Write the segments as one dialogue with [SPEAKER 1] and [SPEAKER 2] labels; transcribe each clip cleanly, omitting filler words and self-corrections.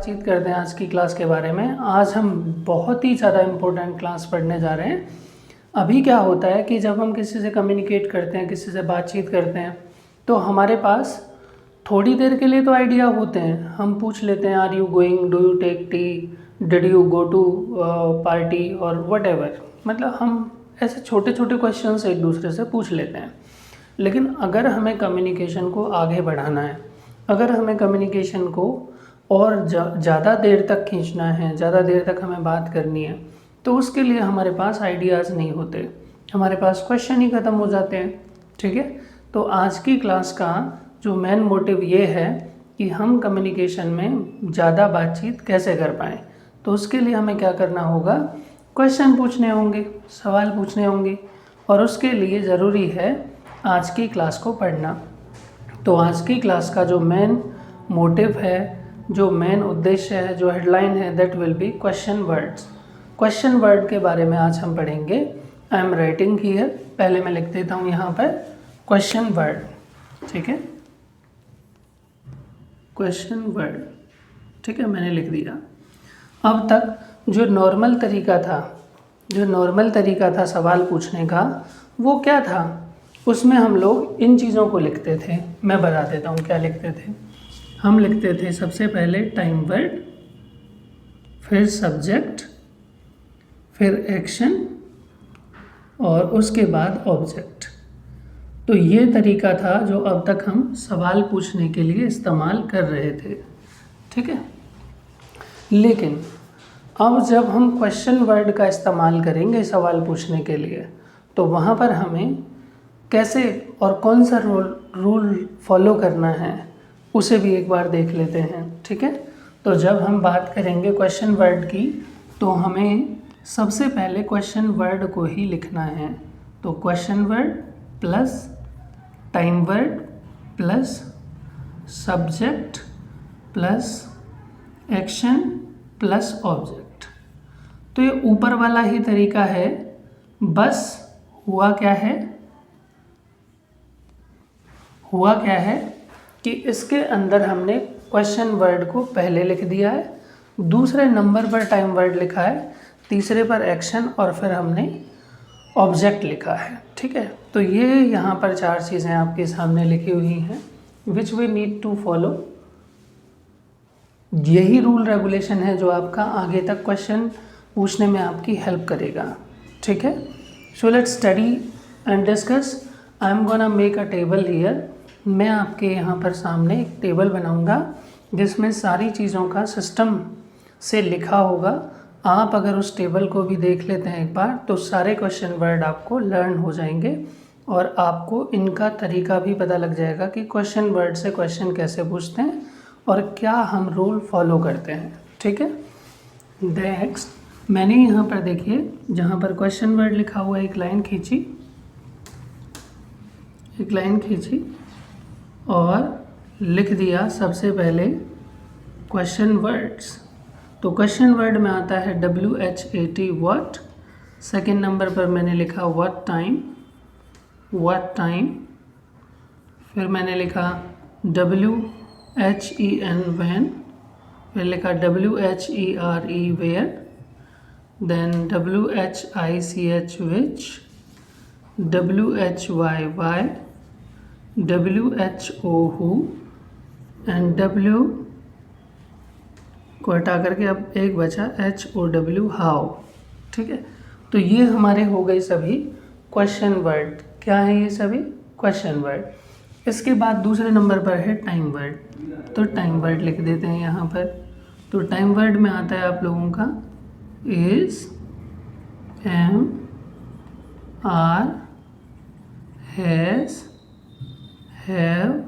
[SPEAKER 1] बातचीत करते हैं आज की क्लास के बारे में। आज हम बहुत ही ज़्यादा इम्पोर्टेंट क्लास पढ़ने जा रहे हैं। अभी क्या होता है कि जब हम किसी से कम्युनिकेट करते हैं, किसी से बातचीत करते हैं, तो हमारे पास थोड़ी देर के लिए तो आइडिया होते हैं। हम पूछ लेते हैं, are you going, do you take tea, did you go to party और वट एवर। मतलब हम ऐसे छोटे छोटे क्वेश्चन एक दूसरे से पूछ लेते हैं। लेकिन अगर हमें कम्युनिकेशन को आगे बढ़ाना है, अगर हमें कम्युनिकेशन को और ज़्यादा देर तक खींचना है, ज़्यादा देर तक हमें बात करनी है, तो उसके लिए हमारे पास आइडियाज़ नहीं होते, हमारे पास क्वेश्चन ही ख़त्म हो जाते हैं। ठीक है, तो आज की क्लास का जो मेन मोटिव ये है कि हम कम्युनिकेशन में ज़्यादा बातचीत कैसे कर पाएँ। तो उसके लिए हमें क्या करना होगा, क्वेश्चन पूछने होंगे, सवाल पूछने होंगे, और उसके लिए ज़रूरी है आज की क्लास को पढ़ना। तो आज की क्लास का जो मेन मोटिव है, जो मेन उद्देश्य है, जो हेडलाइन है, that will be question words. Question word के बारे में आज हम पढ़ेंगे। आई एम राइटिंग हियर, पहले मैं लिख देता हूँ यहाँ पर क्वेश्चन वर्ड। ठीक है, क्वेश्चन वर्ड, ठीक है, मैंने लिख दिया। अब तक जो नॉर्मल तरीका था सवाल पूछने का, वो क्या था, उसमें हम लोग इन चीज़ों को लिखते थे। मैं बता देता हूँ क्या लिखते थे। हम लिखते थे सबसे पहले टाइम वर्ड, फिर सब्जेक्ट, फिर एक्शन, और उसके बाद ऑब्जेक्ट। तो ये तरीका था जो अब तक हम सवाल पूछने के लिए इस्तेमाल कर रहे थे। ठीक है, लेकिन अब जब हम क्वेश्चन वर्ड का इस्तेमाल करेंगे सवाल पूछने के लिए, तो वहाँ पर हमें कैसे और कौन सा रूल फॉलो करना है, उसे भी एक बार देख लेते हैं। ठीक है, तो जब हम बात करेंगे क्वेश्चन वर्ड की, तो हमें सबसे पहले क्वेश्चन वर्ड को ही लिखना है। तो question word plus time word plus subject plus action plus object. तो ये ऊपर वाला ही तरीका है, बस हुआ क्या है कि इसके अंदर हमने क्वेश्चन वर्ड को पहले लिख दिया है, दूसरे नंबर पर टाइम वर्ड लिखा है, तीसरे पर एक्शन, और फिर हमने ऑब्जेक्ट लिखा है। ठीक है, तो ये यहाँ पर 4 चीज़ें आपके सामने लिखी हुई हैं, which we need to follow. यही रूल रेगुलेशन है जो आपका आगे तक क्वेश्चन पूछने में आपकी हेल्प करेगा। ठीक है, so let's study and discuss. I am gonna make a table here. मैं आपके यहाँ पर सामने एक टेबल बनाऊँगा जिसमें सारी चीज़ों का सिस्टम से लिखा होगा। आप अगर उस टेबल को भी देख लेते हैं एक बार, तो सारे क्वेश्चन वर्ड आपको लर्न हो जाएंगे और आपको इनका तरीका भी पता लग जाएगा कि क्वेश्चन वर्ड से क्वेश्चन कैसे पूछते हैं और क्या हम रूल फॉलो करते हैं। ठीक है, नेक्स्ट मैंने यहाँ पर देखिए, जहाँ पर क्वेश्चन वर्ड लिखा हुआ है, एक लाइन खींची और लिख दिया सबसे पहले क्वेश्चन वर्ड्स। तो क्वेश्चन वर्ड में आता है WHAT व्हाट। सेकेंड नंबर पर मैंने लिखा व्हाट टाइम। फिर मैंने लिखा WHEN व्हेन। फिर लिखा WHERE where. Then WHICH which. WHY why. WHO who. And W को हटा करके अब एक बचा HOW हाउ। ठीक है, तो ये हमारे हो गए सभी क्वेश्चन वर्ड। क्या है ये सभी क्वेश्चन वर्ड। इसके बाद दूसरे नंबर पर है टाइम वर्ड। तो टाइम वर्ड लिख देते हैं यहाँ पर। तो टाइम वर्ड में आता है आप लोगों का is, am, are, has, have,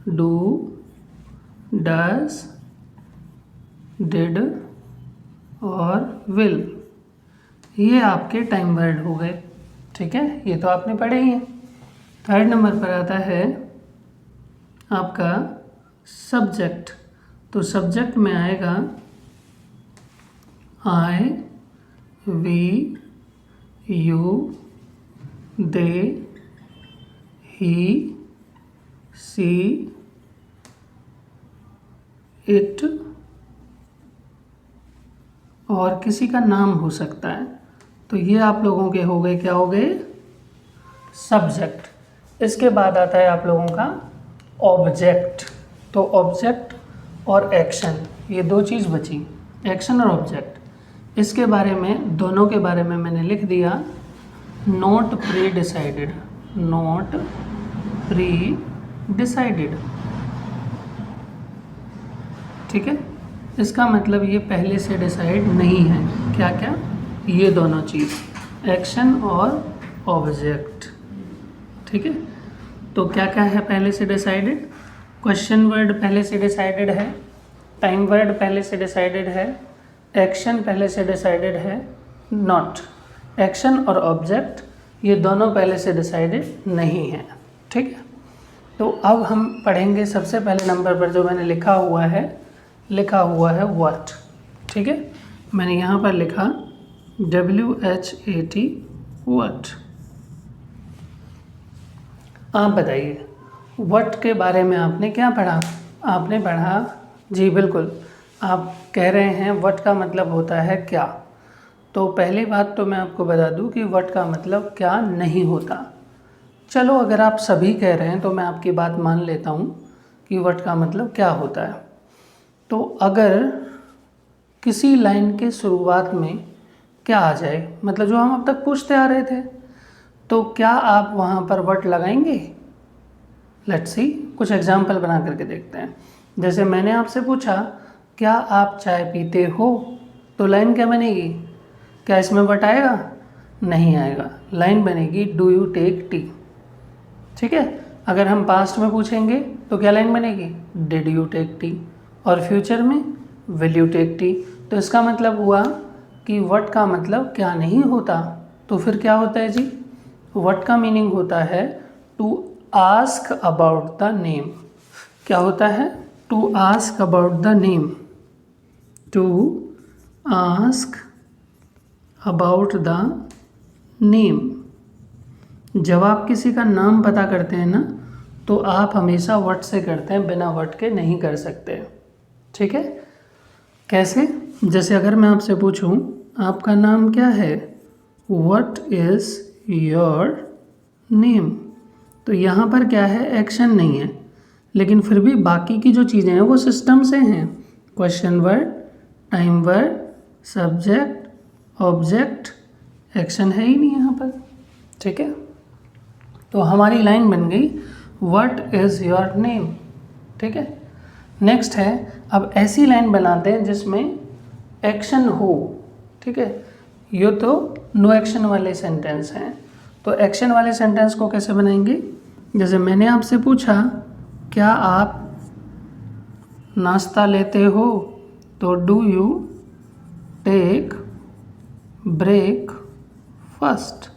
[SPEAKER 1] do, does, did और विल। ये आपके टाइम वर्ड हो गए। ठीक है, ये तो आपने पढ़े ही हैं। थर्ड नंबर पर आता है आपका सब्जेक्ट। तो सब्जेक्ट में आएगा I, we, you, they, he, she, it, और किसी का नाम हो सकता है। तो ये आप लोगों के हो गए, क्या हो गए, सब्जेक्ट। इसके बाद आता है आप लोगों का ऑब्जेक्ट। तो ऑब्जेक्ट और एक्शन, ये दो चीज़ बची, एक्शन और ऑब्जेक्ट। इसके बारे में, दोनों के बारे में मैंने लिख दिया not pre decided, not pre decided. ठीक है, इसका मतलब ये पहले से डिसाइड नहीं है। क्या क्या, ये दोनों चीज़, एक्शन और ऑब्जेक्ट। ठीक है, तो क्या क्या है पहले से डिसाइडेड, क्वेश्चन वर्ड पहले से डिसाइडेड है, टाइम वर्ड पहले से डिसाइडेड है, एक्शन पहले से डिसाइडेड है, नॉट। एक्शन और ऑब्जेक्ट ये दोनों पहले से डिसाइडेड नहीं है। ठीक है, तो अब हम पढ़ेंगे सबसे पहले नंबर पर जो मैंने लिखा हुआ है व्हाट। ठीक है, मैंने यहाँ पर लिखा WHAT, व्हाट। आप बताइए व्हाट के बारे में आपने क्या पढ़ा, आपने पढ़ा, जी बिल्कुल, आप कह रहे हैं व्हाट का मतलब होता है क्या। तो पहली बात तो मैं आपको बता दूं कि व्हाट का मतलब क्या नहीं होता। चलो अगर आप सभी कह रहे हैं तो मैं आपकी बात मान लेता हूं कि व्हाट का मतलब क्या होता है। तो अगर किसी लाइन के शुरुआत में क्या आ जाए, मतलब जो हम अब तक पूछते आ रहे थे, तो क्या आप वहाँ पर व्हाट लगाएंगे। लेट्स सी, कुछ एग्जाम्पल बना करके देखते हैं। जैसे मैंने आपसे पूछा क्या आप चाय पीते हो, तो लाइन क्या बनेगी, क्या इसमें व्हाट आएगा, नहीं आएगा। लाइन बनेगी डू यू टेक टी। ठीक है, अगर हम पास्ट में पूछेंगे तो क्या लाइन बनेगी, डिड यू टेक टी। और फ्यूचर में विल यू टेक टी। तो इसका मतलब हुआ कि व्हाट का मतलब क्या नहीं होता। तो फिर क्या होता है जी, व्हाट का मीनिंग होता है to ask about the name. क्या होता है, to ask about the name, to ask about the name. जब आप किसी का नाम पता करते हैं ना, तो आप हमेशा व्हाट से करते हैं, बिना व्हाट के नहीं कर सकते। ठीक है, कैसे, जैसे अगर मैं आपसे पूछूं आपका नाम क्या है, व्हाट इज़ योर नेम, तो यहाँ पर क्या है, एक्शन नहीं है, लेकिन फिर भी बाकी की जो चीज़ें हैं वो सिस्टम से हैं। Question word, time word, subject, object, action है ही नहीं यहाँ पर। ठीक है, तो हमारी लाइन बन गई व्हाट इज़ योर नेम। ठीक है, नेक्स्ट है, अब ऐसी लाइन बनाते हैं जिसमें एक्शन हो। ठीक है, ये तो नो एक्शन वाले सेंटेंस हैं, तो एक्शन वाले सेंटेंस को कैसे बनाएंगे। जैसे मैंने आपसे पूछा क्या आप नाश्ता लेते हो, तो do you take break first,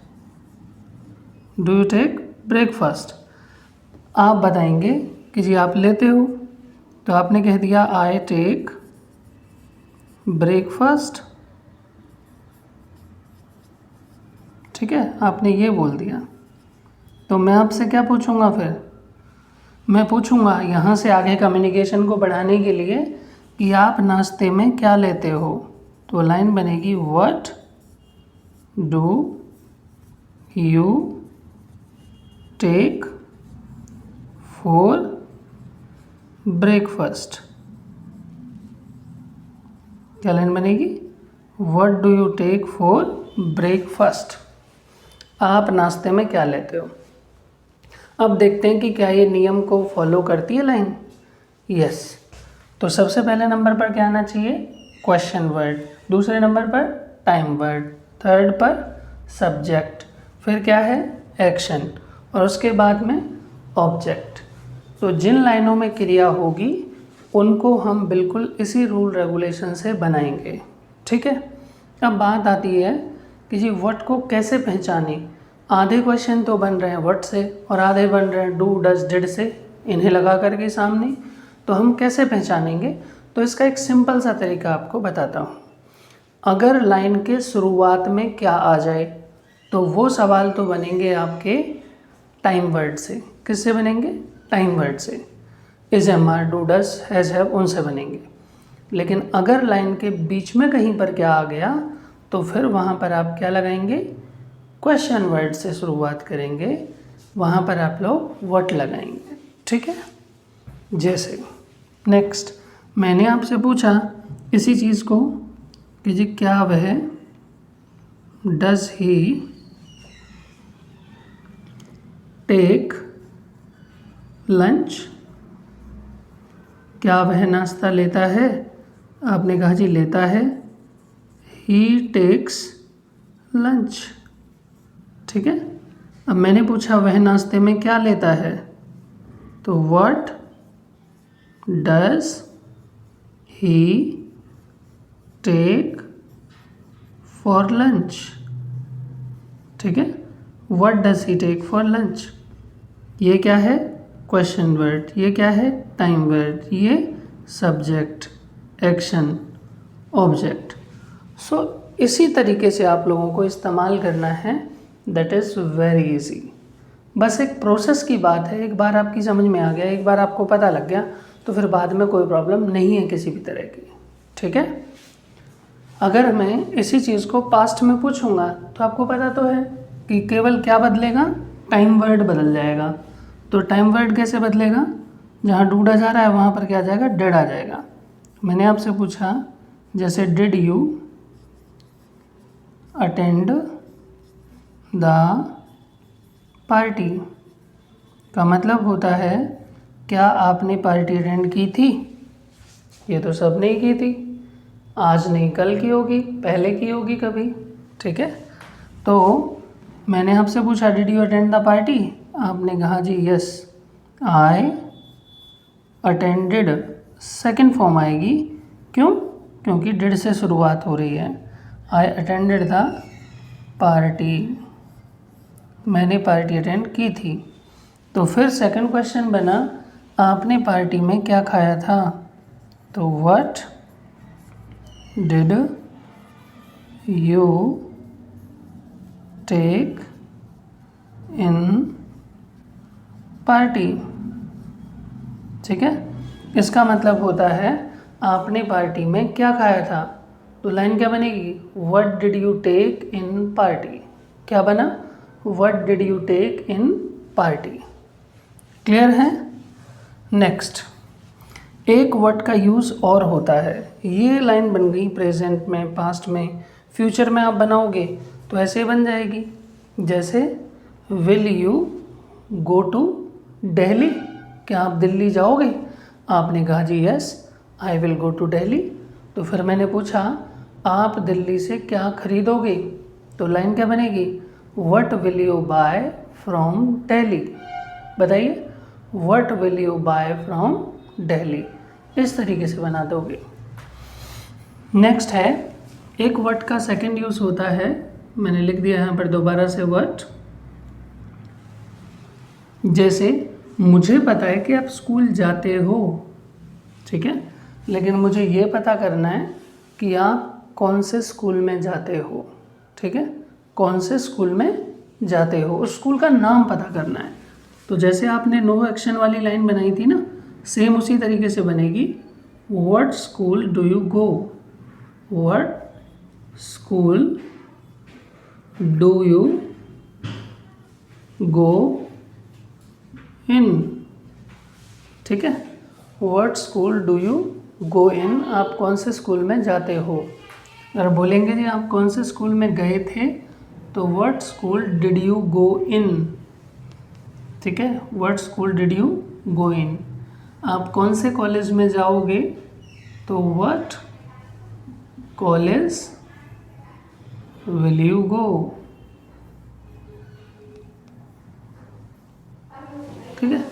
[SPEAKER 1] do you take breakfast. आप बताएंगे कि जी आप लेते हो, तो आपने कह दिया आई टेक ब्रेकफास्ट। ठीक है, आपने ये बोल दिया। तो मैं आपसे क्या पूछूंगा फिर, मैं पूछूंगा यहाँ से आगे कम्युनिकेशन को बढ़ाने के लिए कि आप नाश्ते में क्या लेते हो। तो लाइन बनेगी what do you take for breakfast. क्या लाइन बनेगी, what do you take for breakfast. आप नाश्ते में क्या लेते हो। अब देखते हैं कि क्या ये नियम को फॉलो करती है लाइन। यस, तो सबसे पहले नंबर पर क्या आना चाहिए, क्वेश्चन वर्ड, दूसरे नंबर पर टाइम वर्ड, थर्ड पर सब्जेक्ट, फिर क्या है एक्शन, और उसके बाद में ऑब्जेक्ट। तो जिन लाइनों में क्रिया होगी उनको हम बिल्कुल इसी रूल रेगुलेशन से बनाएंगे। ठीक है, अब बात आती है कि जी व्हाट को कैसे पहचानें। आधे क्वेश्चन तो बन रहे हैं व्हाट से और आधे बन रहे हैं डू डज डिड से, इन्हें लगा करके सामने। तो हम कैसे पहचानेंगे, तो इसका एक सिंपल सा तरीका आपको बताता हूँ। अगर लाइन के शुरुआत में क्या आ जाए तो वो सवाल तो बनेंगे आपके टाइम वर्ड से। किससे बनेंगे, टाइम वर्ड से। Is, am, are, do, does, has, have, उनसे बनेंगे। लेकिन अगर लाइन के बीच में कहीं पर क्या आ गया तो फिर वहाँ पर आप क्या लगाएंगे, क्वेश्चन वर्ड से शुरुआत करेंगे, वहाँ पर आप लोग व्हाट लगाएंगे। ठीक है। जैसे नेक्स्ट मैंने आपसे पूछा इसी चीज़ को कि जी क्या वह डज ही टेक लंच, क्या वह नाश्ता लेता है। आपने कहा जी लेता है, ही टेक्स लंच। ठीक है। अब मैंने पूछा वह नाश्ते में क्या लेता है, तो what does he take for lunch. ठीक है। What does he take for lunch, ये क्या है, क्वेश्चन वर्ड, ये क्या है, टाइम वर्ड, ये सब्जेक्ट, एक्शन, ऑब्जेक्ट। सो इसी तरीके से आप लोगों को इस्तेमाल करना है। That is very easy. बस एक प्रोसेस की बात है, एक बार आपकी समझ में आ गया, एक बार आपको पता लग गया तो फिर बाद में कोई प्रॉब्लम नहीं है किसी भी तरह की। ठीक है। अगर मैं इसी चीज़ को पास्ट में पूछूंगा तो आपको पता तो है कि केवल क्या बदलेगा, टाइम वर्ड बदल जाएगा। तो टाइम वर्ड कैसे बदलेगा, जहाँ डूडा जा रहा है वहाँ पर क्या आ जाएगा, डेड आ जाएगा। मैंने आपसे पूछा जैसे did you attend the party, का मतलब होता है क्या आपने पार्टी अटेंड की थी। ये तो सब ने की थी, आज नहीं कल की होगी, पहले की होगी कभी। ठीक है। तो मैंने आपसे पूछा did you attend the party, आपने कहा जी yes I attended, second form आएगी। क्यों, क्योंकि डिड से शुरुआत हो रही है। आई अटेंडेड द पार्टी, मैंने पार्टी अटेंड की थी। तो फिर सेकंड क्वेश्चन बना आपने पार्टी में क्या खाया था, तो what did you take in party. ठीक है। इसका मतलब होता है आपने पार्टी में क्या खाया था, तो लाइन क्या बनेगी, what did you take in party. क्या बना, what did you take in party. Clear है। नेक्स्ट एक वर्ड का यूज़ और होता है, ये लाइन बन गई प्रेजेंट में, पास्ट में, फ्यूचर में आप बनाओगे तो ऐसे बन जाएगी। जैसे will you go to Delhi, क्या आप दिल्ली जाओगे, आपने कहा जी yes I will go to Delhi. तो फिर मैंने पूछा आप दिल्ली से क्या खरीदोगे, तो लाइन क्या बनेगी, what will you buy from Delhi. बताइए, what will you buy from Delhi, इस तरीके से बना दोगे। नेक्स्ट है एक वर्ड का सेकंड यूज़ होता है, मैंने लिख दिया यहाँ पर दोबारा से वर्ड। जैसे मुझे पता है कि आप स्कूल जाते हो, ठीक है, लेकिन मुझे ये पता करना है कि आप कौन से स्कूल में जाते हो। ठीक है, कौन से स्कूल में जाते हो, उस स्कूल का नाम पता करना है। तो जैसे आपने नो एक्शन वाली लाइन बनाई थी ना, सेम उसी तरीके से बनेगी। What school do you go, what school do you go in. ठीक है, what school do you go in, आप कौन से स्कूल में जाते हो। अगर बोलेंगे जी आप कौन से स्कूल में गए थे, तो what school did you go in. ठीक है, what school did you go in. आप कौन से कॉलेज में जाओगे, तो what college will you go. ठीक है,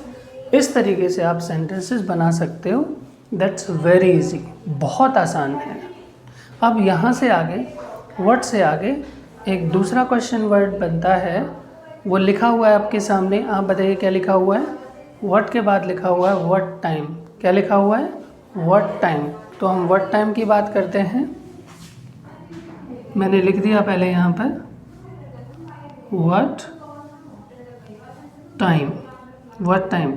[SPEAKER 1] इस तरीके से आप सेंटेंसेस बना सकते हो। दैट्स वेरी इजी, बहुत आसान है। अब यहाँ से आगे, व्हाट से आगे एक दूसरा क्वेश्चन वर्ड बनता है, वो लिखा हुआ है आपके सामने। आप बताइए क्या लिखा हुआ है। व्हाट के बाद लिखा हुआ है व्हाट टाइम। क्या लिखा हुआ है, व्हाट टाइम। तो हम व्हाट टाइम की बात करते हैं। मैंने लिख दिया पहले यहाँ पर what time. What time,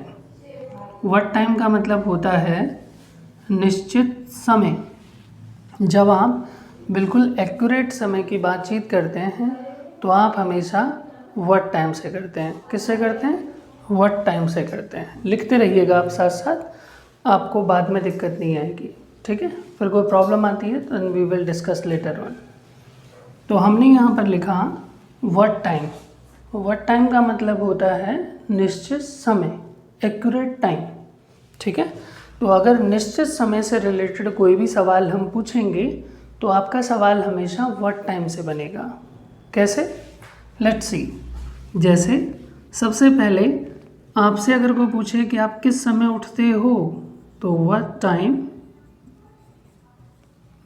[SPEAKER 1] what time का मतलब होता है निश्चित समय। जब आप बिल्कुल एक्यूरेट समय की बातचीत करते हैं तो आप हमेशा व्हाट टाइम से करते हैं। किससे करते हैं? व्हाट टाइम से करते हैं। लिखते रहिएगा आप साथ साथ, आपको बाद में दिक्कत नहीं आएगी, ठीक है। फिर कोई प्रॉब्लम आती है तो we will discuss later on. तो हमने यहाँ पर लिखा व्हाट टाइम। व्हाट टाइम का मतलब होता है निश्चित समय, एक्यूरेट टाइम, ठीक है। तो अगर निश्चित समय से रिलेटेड कोई भी सवाल हम पूछेंगे तो आपका सवाल हमेशा व्हाट टाइम से बनेगा। कैसे? Let's see. जैसे सबसे पहले आपसे अगर कोई पूछे कि आप किस समय उठते हो, तो what time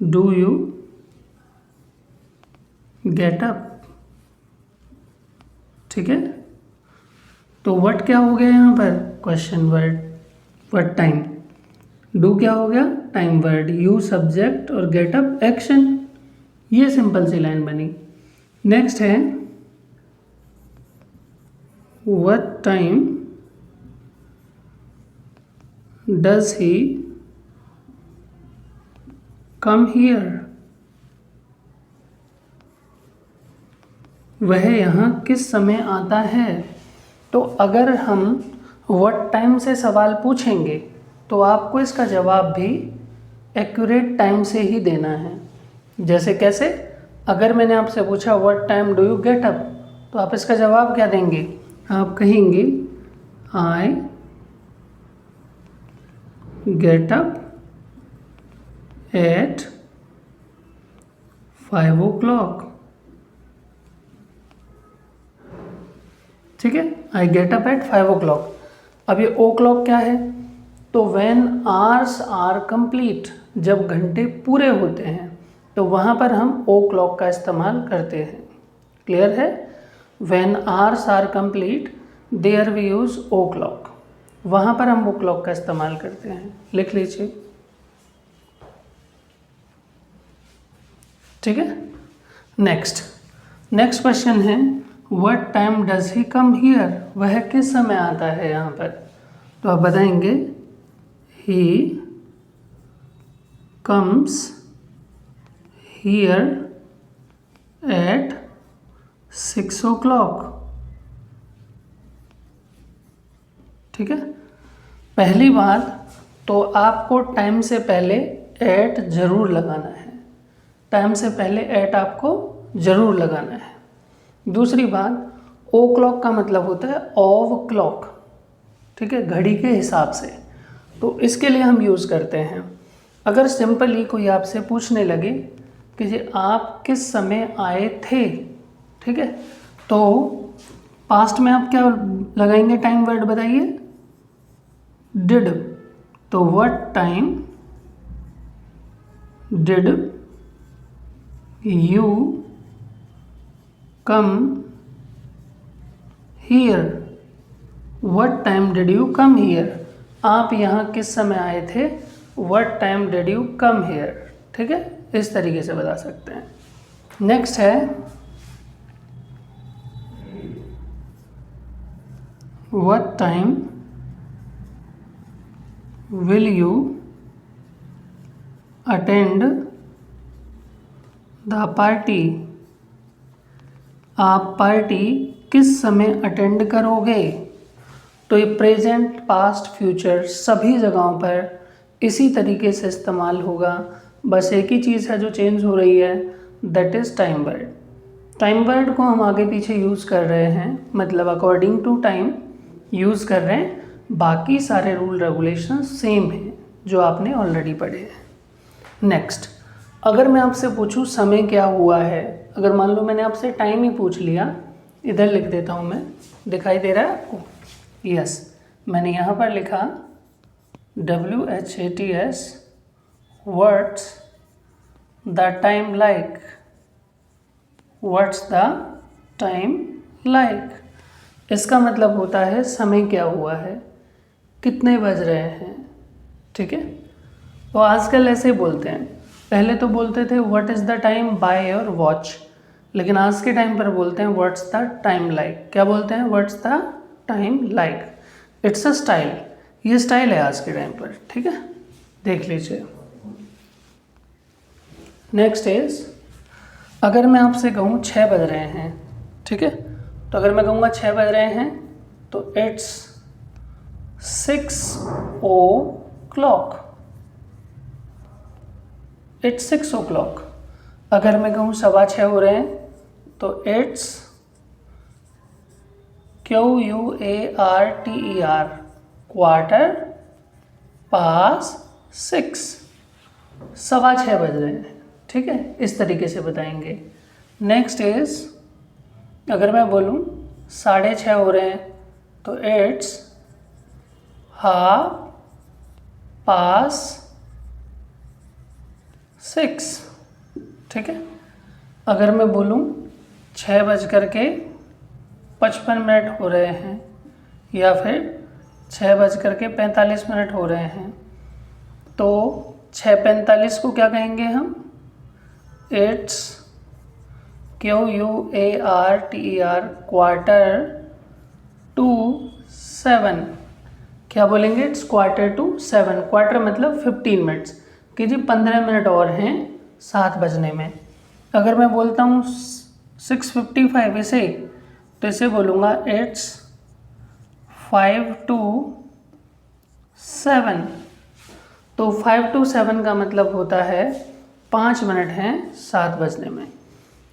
[SPEAKER 1] do you get up, ठीक है। तो व्हाट क्या हो गया यहाँ पर? Question word, what time. Do क्या हो गया? Time word. यू सब्जेक्ट और गेट अप एक्शन। ये सिंपल सी लाइन बनी। नेक्स्ट है what time does he come here, वह यहाँ किस समय आता है। तो अगर हम व्हाट टाइम से सवाल पूछेंगे तो आपको इसका जवाब भी एक्यूरेट टाइम से ही देना है। जैसे कैसे? अगर मैंने आपसे पूछा what time do you get up, तो आप इसका जवाब क्या देंगे? आप कहेंगे I get up at 5 o'clock, ठीक है। I get up at 5 o'clock। अब ये ओ क्लॉक क्या है? तो व्हेन आवर्स आर कंप्लीट, जब घंटे पूरे होते हैं तो वहाँ पर हम ओ क्लॉक का इस्तेमाल करते हैं। क्लियर है? When hours are complete there we use o'clock, वहाँ पर हम ओ क्लॉक का इस्तेमाल करते हैं। लिख लीजिए, ठीक है। नेक्स्ट क्वेश्चन है what time does he come here, वह किस समय आता है यहाँ पर। तो आप बताएंगे he comes here eight 6 o'clock, ठीक है। पहली बात तो आपको टाइम से पहले एट जरूर लगाना है, टाइम से पहले एट आपको ज़रूर लगाना है। दूसरी बात, ओ क्लॉक का मतलब होता है ऑफ क्लॉक, ठीक है, घड़ी के हिसाब से। तो इसके लिए हम यूज़ करते हैं, अगर सिंपली कोई आपसे पूछने लगे कि जी आप किस समय आए थे, ठीक है, तो पास्ट में आप क्या लगाएंगे? टाइम वर्ड बताइए। डिड। तो what time did you come here, what time did you come here, आप यहाँ किस समय आए थे, what time did you come here, ठीक है। इस तरीके से बता सकते हैं। नेक्स्ट है what time will you attend the party, आप पार्टी किस समय अटेंड करोगे। तो ये प्रेजेंट, पास्ट, फ्यूचर सभी जगहों पर इसी तरीके से इस्तेमाल होगा। बस एक ही चीज़ है जो चेंज हो रही है, that is time word. Time word को हम आगे पीछे यूज़ कर रहे हैं, मतलब अकॉर्डिंग टू टाइम यूज़ कर रहे हैं। बाकी सारे रूल रेगुलेशन सेम हैं जो आपने ऑलरेडी पढ़े हैं। नेक्स्ट, अगर मैं आपसे पूछूं समय क्या हुआ है, अगर मान लो मैंने आपसे टाइम ही पूछ लिया, इधर लिख देता हूं मैं, दिखाई दे रहा है आपको? यस, मैंने यहाँ पर लिखा WHATS, what's the time like, what's the time like. इसका मतलब होता है समय क्या हुआ है, कितने बज रहे हैं, ठीक है। तो आजकल ऐसे ही बोलते हैं, पहले तो बोलते थे what is the time by your watch, लेकिन आज के टाइम पर बोलते हैं व्हाट्स द टाइम लाइक। क्या बोलते हैं? What's the time like. It's a style, ये स्टाइल है आज के टाइम पर, ठीक है। देख लीजिए, नेक्स्ट इज, अगर मैं आपसे कहूँ 6 बज रहे हैं, ठीक है, तो अगर मैं कहूँगा 6 बज रहे हैं तो इट्स 6 o'clock, इट्स 6 o'clock। अगर मैं कहूँ 6:15 हो रहे हैं तो इट्स QUARTER, Quarter-6, 6:15 बज रहे हैं, ठीक है, इस तरीके से बताएंगे। नेक्स्ट इज, अगर मैं बोलूँ 6:30 हो रहे हैं तो इट्स 6:30, ठीक है। अगर मैं बोलूँ 6:55 हो रहे हैं या फिर 6:45 हो रहे हैं तो 6:45 को क्या कहेंगे हम, इट्स QUARTER, Quarter-7, क्या बोलेंगे, इट्स Quarter-7। क्वार्टर मतलब 15 मिनट्स, कि जी 15 मिनट और हैं 7 बजने में। अगर मैं बोलता हूँ 6:55 इसे, तो इसे बोलूँगा इट्स 5 to 7। तो 5 to 7 का मतलब होता है 5 मिनट हैं 7 बजने में।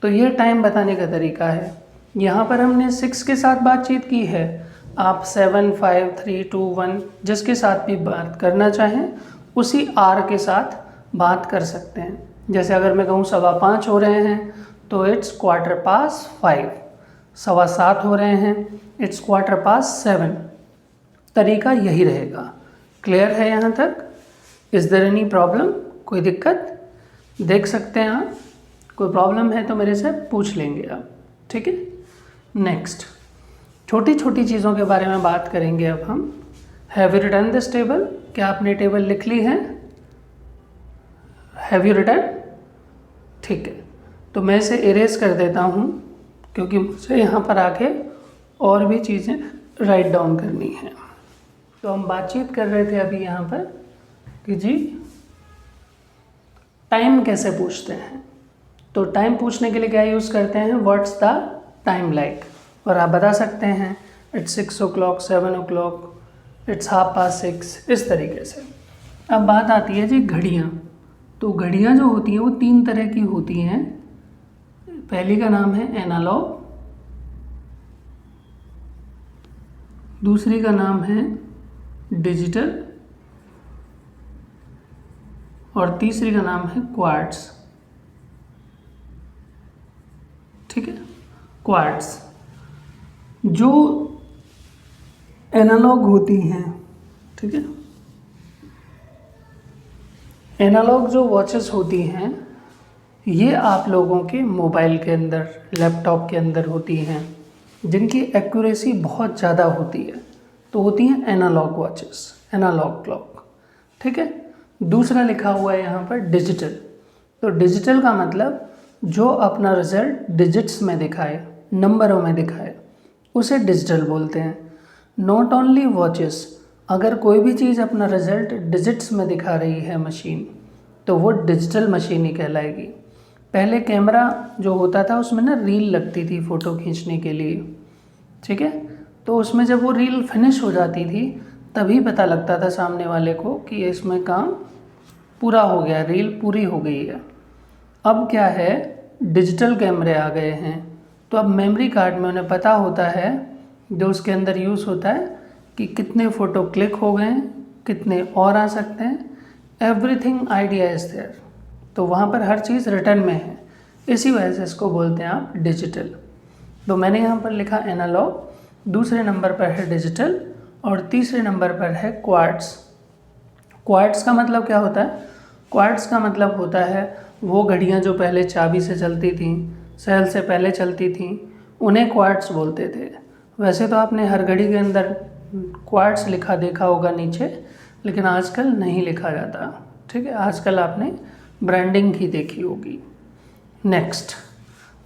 [SPEAKER 1] तो ये टाइम बताने का तरीका है। यहाँ पर हमने 6 के साथ बातचीत की है, आप 7, 5, 3, 2, 1 जिसके साथ भी बात करना चाहें उसी आर के साथ बात कर सकते हैं। जैसे अगर मैं कहूँ 5:15 हो रहे हैं तो इट्स Quarter-5, 7:15 हो रहे हैं इट्स Quarter-7। तरीका यही रहेगा। क्लियर है यहाँ तक? इज़ देयर एनी प्रॉब्लम, कोई दिक्कत? देख सकते हैं आप, कोई प्रॉब्लम है तो मेरे से पूछ लेंगे आप, ठीक है। नेक्स्ट, छोटी छोटी चीज़ों के बारे में बात करेंगे अब हम। Have you written this table, क्या आपने टेबल लिख ली है? Have you written? ठीक है, तो मैं इसे इरेज कर देता हूँ क्योंकि मुझे यहाँ पर आके और भी चीज़ें राइट डाउन करनी है। तो हम बातचीत कर रहे थे अभी यहाँ पर कि जी टाइम कैसे पूछते हैं। तो टाइम पूछने के लिए क्या यूज़ करते हैं, व्हाट्स द टाइम लाइक, और आप बता सकते हैं इट्स 6 o'clock, 7 o'clock, इट्स 6:30, इस तरीके से। अब बात आती है जी घड़ियाँ। तो घड़ियाँ जो होती हैं वो 3 तरह की होती हैं। पहली का नाम है एनालॉग, दूसरी का नाम है डिजिटल और तीसरी का नाम है क्वार्ट्स, ठीक है। क्वार्ट्स जो एनालॉग होती हैं, ठीक है, एनालॉग जो वॉचेस होती हैं ये आप लोगों के मोबाइल के अंदर, लैपटॉप के अंदर होती हैं, जिनकी एक्यूरेसी बहुत ज़्यादा होती है, तो होती हैं एनालॉग वॉचेस, एनालॉग क्लॉक, ठीक है। दूसरा लिखा हुआ है यहाँ पर डिजिटल। तो डिजिटल का मतलब जो अपना रिजल्ट डिजिट्स में दिखाए, नंबरों में दिखाए, उसे डिजिटल बोलते हैं। नॉट ओनली वॉचेस, अगर कोई भी चीज़ अपना रिजल्ट डिजिट्स में दिखा रही है मशीन, तो वो डिजिटल मशीन ही कहलाएगी। पहले कैमरा जो होता था उसमें ना रील लगती थी फ़ोटो खींचने के लिए, ठीक है, तो उसमें जब वो रील फिनिश हो जाती थी तभी पता लगता था सामने वाले को कि इसमें काम पूरा हो गया, रील पूरी हो गई है। अब क्या है, डिजिटल कैमरे आ गए हैं, तो अब मेमोरी कार्ड में उन्हें पता होता है, जो उसके अंदर यूज़ होता है कि कितने फ़ोटो क्लिक हो गए हैं, कितने और आ सकते हैं, एवरीथिंग आइडिया इज़ देयर। तो वहाँ पर हर चीज़ रिटर्न में है, इसी वजह से इसको बोलते हैं आप डिजिटल। तो मैंने यहाँ पर लिखा एनालॉग, दूसरे नंबर पर है डिजिटल और तीसरे नंबर पर है क्वार्ट्स। क्वार्ट्स का मतलब क्या होता है? क्वार्ट्स का मतलब होता है वो घड़ियाँ जो पहले चाबी से चलती थीं, सेल से पहले चलती थीं, उन्हें क्वार्ट्स बोलते थे। वैसे तो आपने हर घड़ी के अंदर क्वार्ट्स लिखा देखा होगा नीचे, लेकिन आजकल नहीं लिखा जाता, ठीक है, आजकल आपने ब्रांडिंग ही देखी होगी। नेक्स्ट,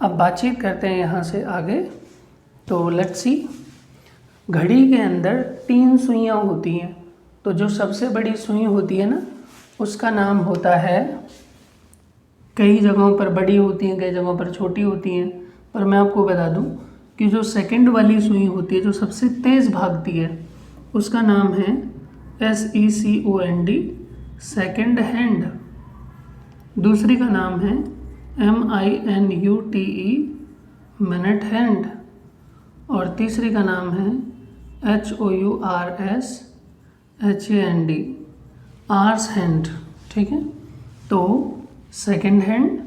[SPEAKER 1] अब बातचीत करते हैं यहाँ से आगे। तो लेट्स सी, घड़ी के अंदर 3 सुइयाँ होती हैं, तो जो सबसे बड़ी सुई होती है ना, उसका नाम होता है कई जगहों पर बड़ी होती हैं, कई जगहों पर छोटी होती हैं, पर मैं आपको बता दूं कि जो सेकंड वाली सुई होती है, जो सबसे तेज़ भागती है, उसका नाम है SECOND, सेकंड हैंड। दूसरी का नाम है MINUTE, मिनट हैंड। और तीसरी का नाम है HOURSHAND, आर्स हैंड। ठीक है, तो सेकंड हैंड,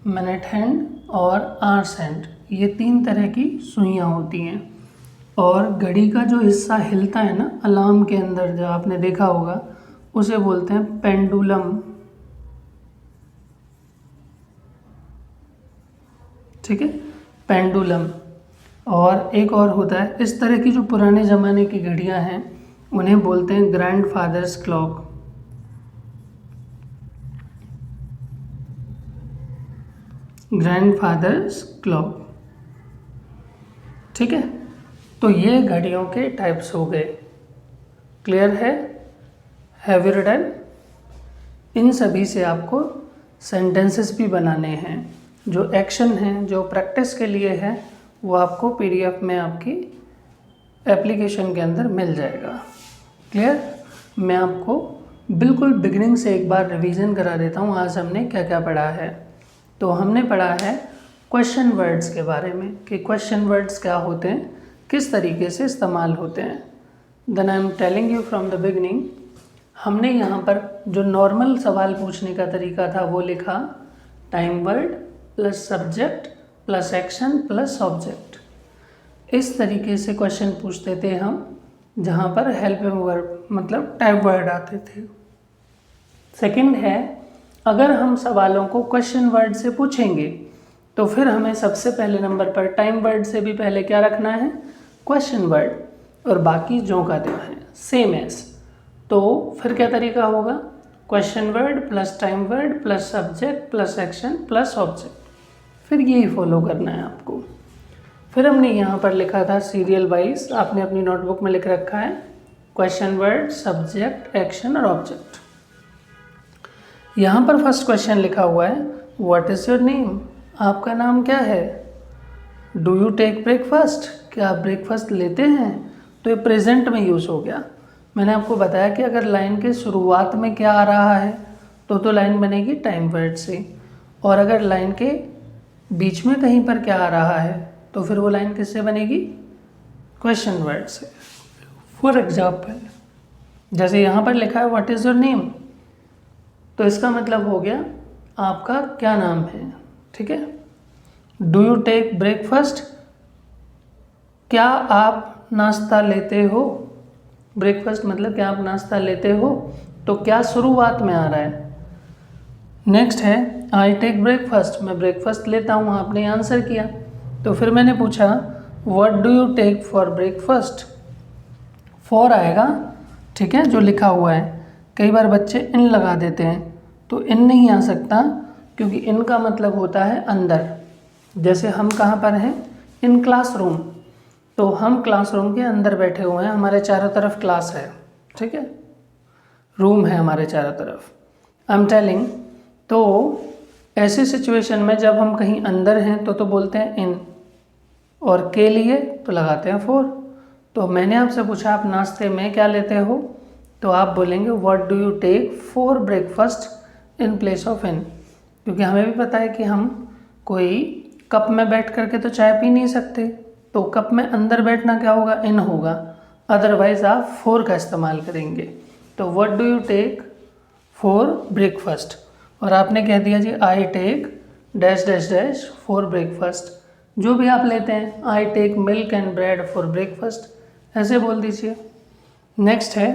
[SPEAKER 1] मिनट हैंड और आर्स हैंड, ये 3 तरह की सुइयाँ होती हैं। और घड़ी का जो हिस्सा हिलता है ना अलार्म के अंदर, जो आपने देखा होगा, उसे बोलते हैं पेंडुलम। ठीक है, पेंडुलम। और एक और होता है, इस तरह की जो पुराने ज़माने की घड़ियां हैं उन्हें बोलते हैं ग्रैंडफादर्स क्लॉक। Grandfathers clock. ठीक है, तो ये घड़ियों के टाइप्स हो गए। क्लियर है? Have you written? इन सभी से आपको सेंटेंसेस भी बनाने हैं। जो एक्शन हैं, जो प्रैक्टिस के लिए है, वो आपको PDF में आपकी एप्लीकेशन के अंदर मिल जाएगा। क्लियर? मैं आपको बिल्कुल बिगिनिंग से एक बार रिवीजन करा देता हूँ आज हमने क्या क्या पढ़ा है। तो हमने पढ़ा है क्वेश्चन वर्ड्स के बारे में कि क्वेश्चन वर्ड्स क्या होते हैं, किस तरीके से इस्तेमाल होते हैं। Then I am telling you from the beginning, हमने यहाँ पर जो नॉर्मल सवाल पूछने का तरीका था वो लिखा time word plus subject plus action plus object. इस तरीके से क्वेश्चन पूछते थे हम, जहाँ पर हेल्पिंग वर्ब मतलब टाइम वर्ड आते थे। सेकंड है, अगर हम सवालों को क्वेश्चन वर्ड से पूछेंगे तो फिर हमें सबसे पहले नंबर पर टाइम वर्ड से भी पहले क्या रखना है, क्वेश्चन वर्ड, और बाकी जो का त्यों है सेम एज। तो फिर क्या तरीका होगा, question word plus time word plus subject plus action plus object, फिर यही फॉलो करना है आपको। फिर हमने यहाँ पर लिखा था सीरियल वाइज, आपने अपनी नोटबुक में लिख रखा है क्वेश्चन वर्ड सब्जेक्ट एक्शन और ऑब्जेक्ट। यहाँ पर फर्स्ट क्वेश्चन लिखा हुआ है व्हाट इज़ योर नेम, आपका नाम क्या है। डू यू टेक ब्रेकफास्ट, क्या आप ब्रेकफास्ट लेते हैं। तो ये प्रेजेंट में यूज़ हो गया। मैंने आपको बताया कि अगर लाइन के शुरुआत में क्या आ रहा है तो लाइन बनेगी टाइम वर्ड से, और अगर लाइन के बीच में कहीं पर क्या आ रहा है तो फिर वो लाइन किससे बनेगी, क्वेश्चन वर्ड से। फॉर एग्जाम्पल जैसे यहाँ पर लिखा है व्हाट इज़ योर नेम, तो इसका मतलब हो गया आपका क्या नाम है। ठीक है, डू यू टेक ब्रेकफास्ट, क्या आप नाश्ता लेते हो। ब्रेकफास्ट मतलब क्या आप नाश्ता लेते हो, तो क्या शुरुआत में आ रहा है। नेक्स्ट है आई टेक ब्रेकफास्ट, मैं ब्रेकफास्ट लेता हूँ, आपने आंसर किया। तो फिर मैंने पूछा what do you take for breakfast, for आएगा। ठीक है, जो लिखा हुआ है, कई बार बच्चे इन लगा देते हैं, तो इन नहीं आ सकता क्योंकि इन का मतलब होता है अंदर। जैसे हम कहाँ पर हैं, इन क्लासरूम, तो हम क्लासरूम के अंदर बैठे हुए हैं, हमारे चारों तरफ क्लास है। ठीक है, रूम है हमारे चारों तरफ। आई एम टेलिंग, तो ऐसी सिचुएशन में जब हम कहीं अंदर हैं तो बोलते हैं इन, और के लिए तो लगाते हैं फॉर। तो मैंने आपसे पूछा आप नाश्ते में क्या लेते हो, तो आप बोलेंगे what do you take for breakfast in place of in, क्योंकि हमें भी पता है कि हम कोई कप में बैठ करके तो चाय पी नहीं सकते, तो कप में अंदर बैठना क्या होगा, इन होगा, अदरवाइज आप फॉर का इस्तेमाल करेंगे। तो what do you take for breakfast, और आपने कह दिया जी I take dash dash dash for breakfast, जो भी आप लेते हैं, I take milk and bread for breakfast, ऐसे बोल दीजिए। नेक्स्ट है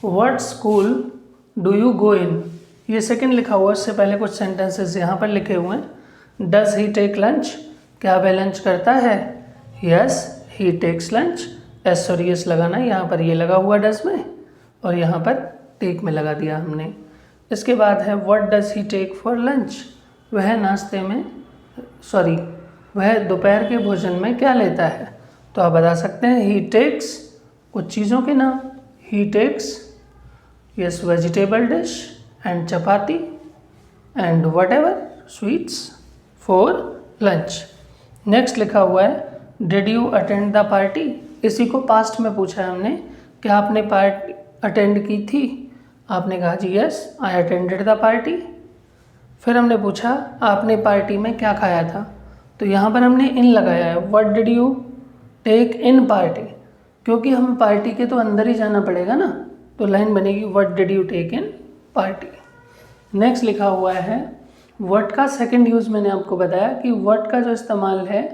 [SPEAKER 1] what school do you go in, ये सेकंड लिखा हुआ है, इससे पहले कुछ सेंटेंसेस यहाँ पर लिखे हुए हैं। डज ही टेक लंच, क्या वह लंच करता है। Yes he takes lunch, S sorry S लगाना, यहाँ पर ये लगा हुआ डज में, और यहाँ पर टेक में लगा दिया हमने। इसके बाद है what does he take for lunch, वह नाश्ते में सॉरी वह दोपहर के भोजन में क्या लेता है। तो आप बता सकते हैं ही टेक्स कुछ चीज़ों के नाम, he takes yes vegetable dish and chapati, and whatever sweets for lunch. Next लिखा हुआ है did you attend the party. इसी को पास्ट में पूछा है हमने, क्या आपने पार्टी अटेंड की थी। आपने कहा जी yes I attended the party. फिर हमने पूछा आपने पार्टी में क्या खाया था, तो यहाँ पर हमने इन लगाया है what did you take in party, क्योंकि हमें पार्टी के तो अंदर ही जाना पड़ेगा ना, तो लाइन बनेगी what did you take in party. Next लिखा हुआ है व्हाट का सेकंड यूज़ मैंने आपको बताया कि व्हाट का जो इस्तेमाल है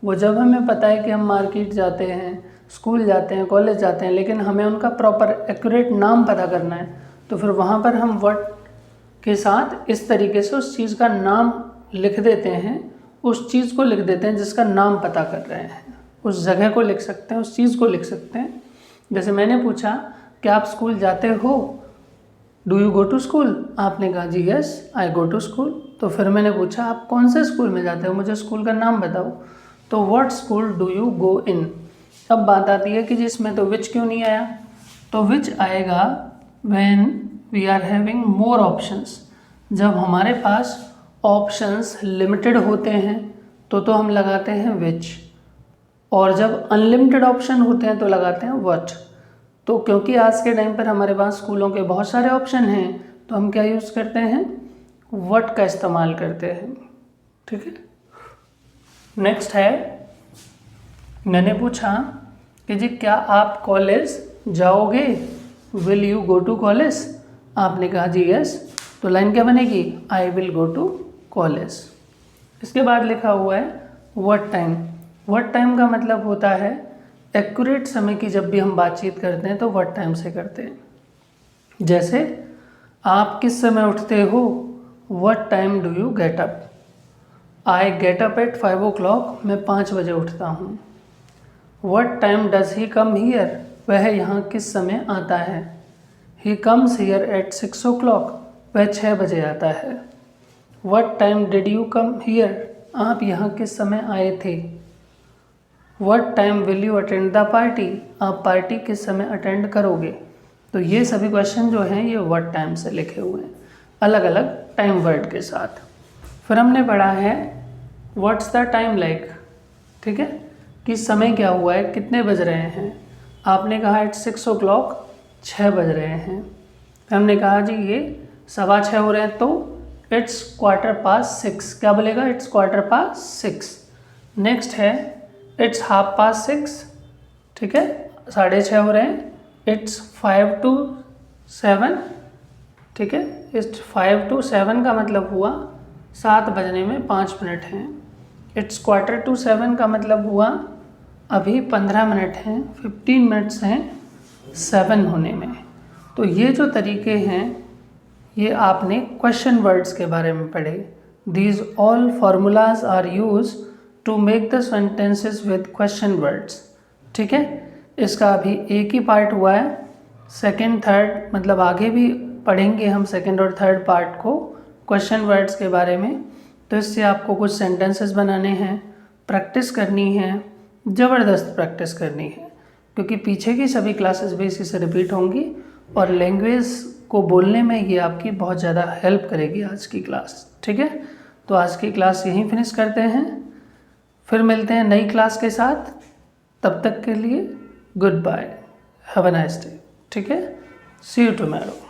[SPEAKER 1] वो जब हमें पता है कि हम मार्केट जाते हैं, स्कूल जाते हैं, कॉलेज जाते हैं, लेकिन हमें उनका प्रॉपर एक्यूरेट नाम पता करना है, तो फिर वहाँ पर हम व्हाट के साथ इस तरीके से उस चीज़ का नाम लिख देते हैं, उस चीज़ को लिख देते हैं जिसका नाम पता कर रहे हैं, उस जगह को लिख सकते हैं, उस चीज़ को लिख सकते हैं। जैसे मैंने पूछा कि आप स्कूल जाते हो, do you go to school, आपने कहा जी yes I go to school. तो फिर मैंने पूछा आप कौन से स्कूल में जाते हो, मुझे स्कूल का नाम बताओ, तो what school do you go in. अब बात आती है कि जिसमें तो विच क्यों नहीं आया, तो विच आएगा when we are having more options. जब हमारे पास ऑप्शंस लिमिटेड होते हैं तो हम लगाते हैं विच, और जब अनलिमिटेड ऑप्शन होते हैं तो लगाते हैं व्हाट। तो क्योंकि आज के टाइम पर हमारे पास स्कूलों के बहुत सारे ऑप्शन हैं तो हम क्या यूज़ करते हैं, व्हाट का इस्तेमाल करते हैं। ठीक है। नेक्स्ट है मैंने पूछा कि जी क्या आप कॉलेज जाओगे, will you go to college, आपने कहा जी यस, तो लाइन क्या बनेगी I will go to college. इसके बाद लिखा हुआ है व्हाट टाइम। व्हाट टाइम का मतलब होता है एक्यूरेट समय की जब भी हम बातचीत करते हैं तो व्हाट टाइम से करते हैं। जैसे आप किस समय उठते हो, what time do you get up, I get up at 5 o'clock, मैं 5 बजे उठता हूँ। What time does he come here, वह यहाँ किस समय आता है, he comes here eight 6 o'clock, वह 6 बजे आता है। What time did you come here, आप यहाँ किस समय आए थे। What time will you attend the party, आप पार्टी किस समय अटेंड करोगे। तो ये सभी क्वेश्चन जो हैं ये व्हाट टाइम से लिखे हुए हैं अलग अलग टाइम वर्ड के साथ। फिर हमने पढ़ा है व्हाट्स द टाइम लाइक, ठीक है, कि समय क्या हुआ है, कितने बज रहे हैं। आपने कहा इट्स 6 o'clock, 6 बज रहे हैं। हमने कहा जी ये 6:15 हो रहे हैं, तो इट्स 6:15, क्या बोलेगा इट्स 6:15। नेक्स्ट है इट्स 6:30, ठीक है, 6:30 हो रहे हैं। इट्स 5 to 7, ठीक है, इट्स 5 to 7 का मतलब हुआ 7 बजने में 5 मिनट हैं। इट्स 6:45 का मतलब हुआ अभी 15 मिनट हैं, 15 मिनट्स हैं 7 होने में। तो ये जो तरीके हैं ये आपने क्वेश्चन वर्ड्स के बारे में पढ़े। These all formulas are use to make the sentences with question words. ठीक है, इसका अभी एक ही पार्ट हुआ है, सेकेंड थर्ड मतलब आगे भी पढ़ेंगे हम सेकेंड और थर्ड पार्ट को क्वेश्चन वर्ड्स के बारे में। तो इससे आपको कुछ सेंटेंसेस बनाने हैं, प्रैक्टिस करनी है, ज़बरदस्त प्रैक्टिस करनी है, क्योंकि पीछे की सभी क्लासेस भी इसी से रिपीट होंगी और लैंग्वेज को बोलने में ये आपकी बहुत ज़्यादा हेल्प करेगी आज की क्लास। ठीक है, तो आज की क्लास यहीं फिनिश करते हैं, फिर मिलते हैं नई क्लास के साथ। तब तक के लिए good bye, have a nice day. ठीक है, सी यू टुमारो।